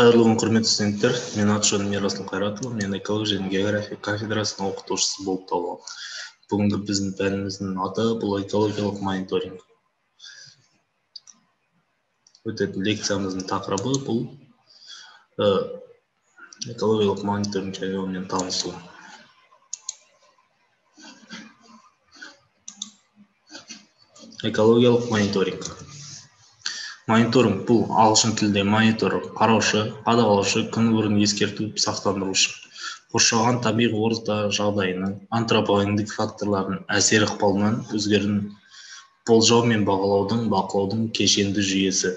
Қайырлы күн, құрметті студенттер. Мен аты-жөнім Ерасыл Қайратұлы, мен экология және география кафедрасының оқытушысы болып табыламын. Бүгінгі біздің пәніміздің аты бұл экологиялық мониторинг. Өтетін лекциямыздың тақырыбы бұл экологиялық мониторинг және онымен танысу. Экологиялық мониторинг. Мониторинг бұл ағылшын тілде монитор, қараушы, қадағалаушы, күн бұрын ескерту, сақтандырушы. Қоршаған табиғи орта жағдайының антропогендік факторлардың әсер ықпалынан өзгерін болжау мен бақылаудың кешенді жүйесі.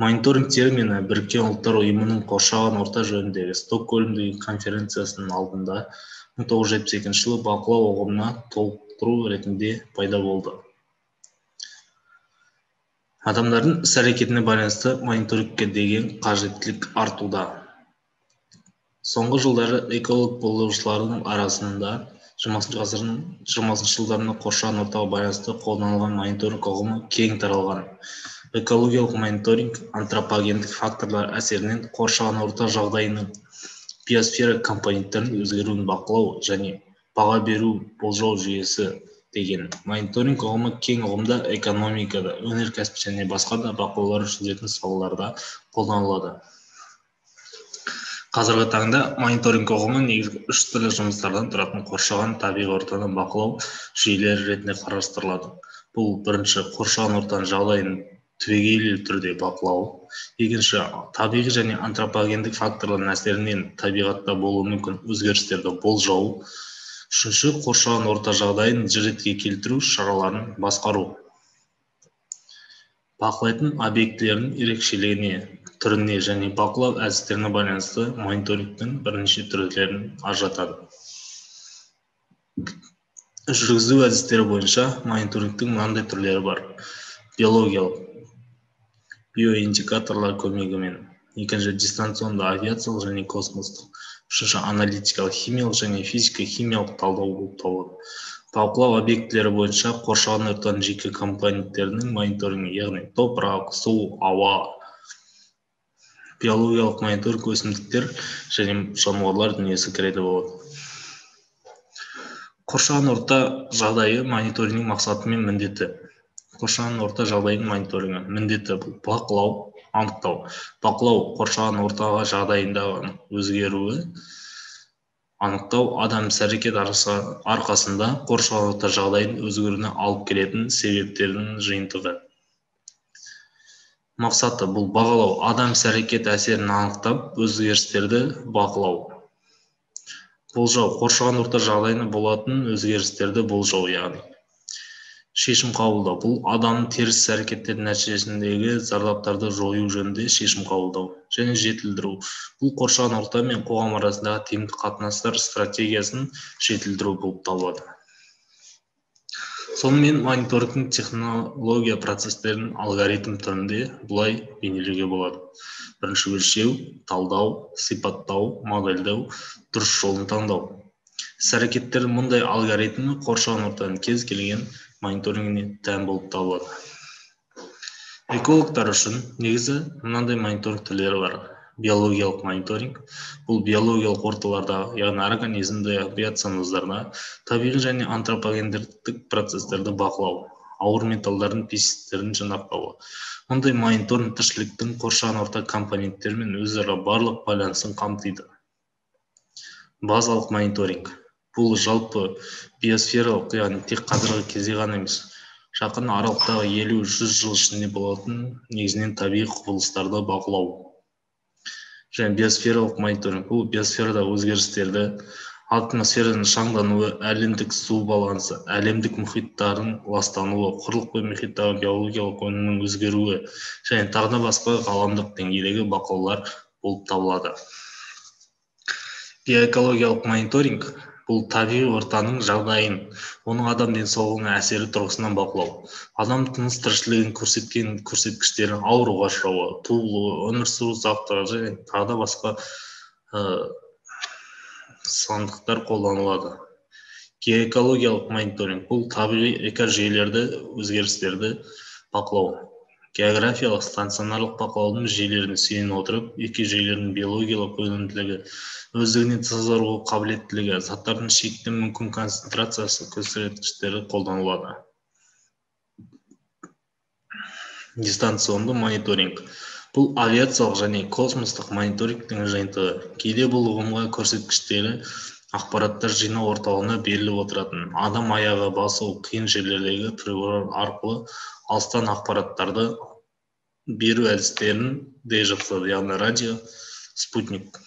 Мониторинг термині Біріккен ұлттар ұйымының қоршаған орта жөніндегі Стокгольмдегі конференциясының алдында 1972 жылы бақылау ұғымына толықтыру ретінде пайда болды. Адамдардың іс-әрекетіне байланысты мониторингке деген қажеттілік артуда. Соңғы жылдары эколог болушылардың арасында 20 ғасырдың 20 жылдарында қоршаған ортаға байланысты қолданылған мониторинг ұғымы кең таралған. Экологиялық мониторинг антропогендік факторлар әсерінен қоршаған орта жағдайының биосфера компоненттерінің өзгеруін бақылау және баға беру болжау жүйесі деген. Мониторинг ұғымы кең ұғымда экономикада, өнеркәсіп және басқа да бақылаулар жүргізетін салаларда қолданылады. Қазіргі таңда мониторинг ұғымы негізгі 3 түрлі жұмыстардан тұратын қоршаған табиғи ортаны бақылау жүйелері ретінде қарастырылады. Бұл бірінші қоршаған ортаның жағдайын түбегейлі түрде бақылау, екінші табиғи және антропогендік факторлардың әсерінен табиғатта болуы мүмкін өзгерістерді болжау, үшінші қоршаған орта жағдайын ретке келтіру шараларын басқару. Бақылайтын объектілердің ерекшелігіне, түріне және бақылау әдістеріне байланысты мониторингтің бірнеше түрлерін ажыратады. Жүргізу әдістері бойынша мониторингтің мынандай түрлері бар. Биологиялық, биоиндикаторлар көмегімен, екінші дистанционды авиациялық және космостық, үшінші аналитикалық, химиялық және физика-химиялық талдау болып табылады. Бақылау объектілері бойынша қоршаған ортаның жеке компоненттерінің мониторингі, яғни топырақ, су, ауа. Биологиялық мониторинг өсімдіктер және жануарлар дүниесі кіреді болады. Қоршаған орта жағдайы мониторинг мақсаты мен міндеті. Қоршаған орта жағдайының мониторингі міндеті бұл бақылау, анықтау. Бақылау қоршаған ортаға жағдайындағы өзгеруі, анықтау адам іс-әрекет арқасында қоршаған орта жағдайының өзгеруіне алып келетін себептердің жиынтығы. Мақсаты бұл бағалау, адам іс-әрекет әсерін анықтап, өзгерістерді бақылау. Болжау, қоршаған орта жағдайында болатын өзгерістерді болжау, яғни. Шешім қабылдау, бұл адамның теріс әрекеттер нәтижесіндегі зардаптарды жою жөнінде шешім қабылдау және жетілдіру. Бұл қоршаған орта мен қоғам арасындағы тиімді қатынастар стратегиясын жетілдіру болып табылады. Сонымен мониторингтің технология процестерін алгоритм түрінде бұлай бейнелеуге болады. Бірінші өлшеу, талдау, сипаттау, модельдеу, дұрыс жолын таңдау. Іс-әрекеттер мұндай алгоритмі қоршаған ортаның кез келген мониторингіне тән болып табылады. Экологтар үшін негізі мынандай мониторинг түрлері бар. Биологиялық мониторинг бұл биологиялық орталарда, яғни организмді, биоценоздарда табиғи және антропогендік процестерді бақылау, ауыр металдардың пестицидтерін жинақтауы. Мұндай мониторинг тіршіліктің қоршаған орта компоненттерімен өзара барлық байланысын қамтиды. Базалық мониторинг бұл жалпы биосфералық, яғни тек қазіргі кезде ғана емес, жақын аралықтағы 50-100 жыл ішінде болатын негізінен табиғи құбылыстарды бақылау. Және биосфералық мониторинг бұл биосферада өзгерістерді, атмосфераның шаңдануы, әлемдік су балансы, әлемдік мұхиттардың ластануы, құрлық пен мұхиттағы биологиялық өнімнің өзгеруі және тағы басқа ғаламдық деңгейдегі бақылаулар болып табылады. Биоэкологиялық мониторинг бұл табиғи ортаның жағдайын, оның адам денсаулығына әсері тұрғысынан бақылау. Адам тыныс тіршілігін көрсеткен көрсеткіштері ауруға ұшырауы, туылуы, өмір сүру ұзақтығы және тағы басқа сандықтар қолданылады. Геоэкологиялық мониторинг бұл табиғи экожүйелерді өзгерістерді бақылау. Географиялық стационарлық бақылаудың жүйелеріне сүйене отырып, екі жүйелердің биологиялық өнімділігі, өздігінен тазару қабілеттілігі, заттардың шекті мүмкін концентрациясы көрсеткіштері қолданылады. Дистанционды мониторинг. Бұл авиациялық және космостық мониторингтің жиынтығы. Кейде бұл ұғымға көрсеткіштері ақпараттар жинау орталығына беріліп отыратын, адам аяғы басу қиын жерлердегі прибор арқылы алыстан ақпараттарды беру әдістерін де жатқызады, яғни радио, спутник.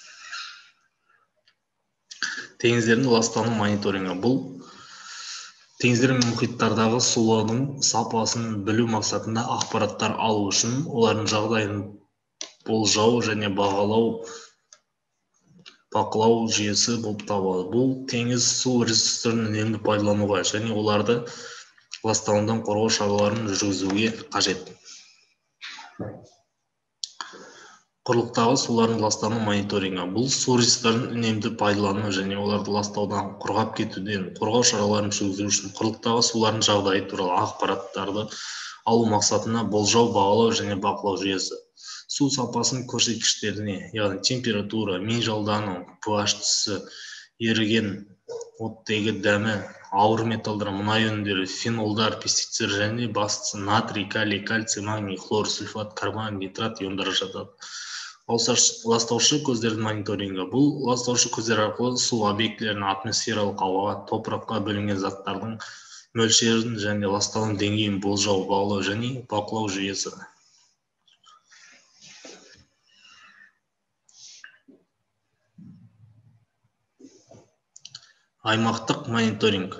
Теңіздердің ластану мониторингі. Бұл теңіздер мен мұхиттардағы сулардың сапасын білу мақсатында ақпараттар алу үшін олардың жағдайын болжау және бақылау жүйесі болып табылады. Бұл теңіз су ресурстарын үнемді пайдалануға және оларды ластанудан қорғау шараларын жүргізуге қажет. Құрлықтағы сулардың ластану мониторингі. Бұл су ресурстарын үнемді пайдалану және оларды ластаудан құрғап кетуден қорғау шараларын жүргізу үшін құрлықтағы сулардың жағдайы туралы ақпараттарды алу мақсатына болжау, бағалау және бақылау жүйесі. Су сапасын көрсеткіштеріне, яғни температура, минералдану, pH түсі, еріген оттегі дәмі, ауыр металдар, мұнай өнімдері, фенолдар, пестицидтер және бастысы натрий, калий, кальций, магний, хлор, сульфат, карбон, нитрат иондары жатады. Ластаушы көздердің мониторингі. Бұл ластаушы көздер арқылы су объектілерінің атмосфералық ауаға, топыраққа бөлінген заттардың мөлшерін және ластану деңгейін болжау, бағалау және бақылау жүйесі. Аймақтық мониторинг.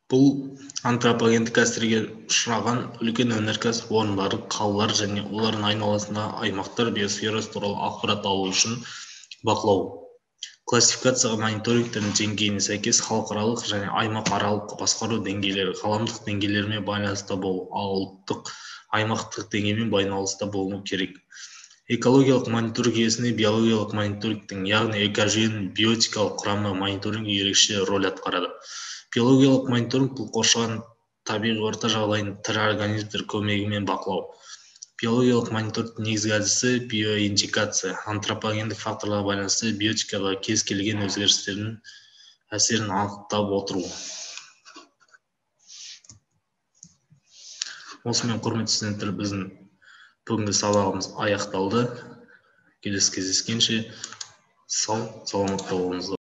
Бұл антропогендік әсерге ұшыраған үлкен өнеркәсіп орындары, қалалар және олардың айналасындағы аймақтар биосферасы туралы ақпарат алу үшін бақылау. Классификацияға мониторингтердің деңгейіне сәйкес халықаралық және аймақаралық басқару деңгейлері ғаламдық деңгейлермен байланыста болу, ұлттық аймақтық деңгеймен байланыста болуы керек. Экологиялық мониторинг жүйесінде биологиялық мониторингтің, яғни экожүйенің биотикалық құрамы мониторинг ерекше роль атқарады. Биологиялық мониторинг бұл қоршаған табиғи орта жағдайын тірі организмдер көмегімен бақылау. Биологиялық мониторингтің негізгі әдісі биоиндикация, антропогендік факторларға байланысты биотикадағы кез келген өзгерістердің әсерін анықтап отыру. Осымен құрметті студенттер, біздің бүгінгі сабағымыз аяқталды. Келесі кездескенше сау, саламатта болыңыздар.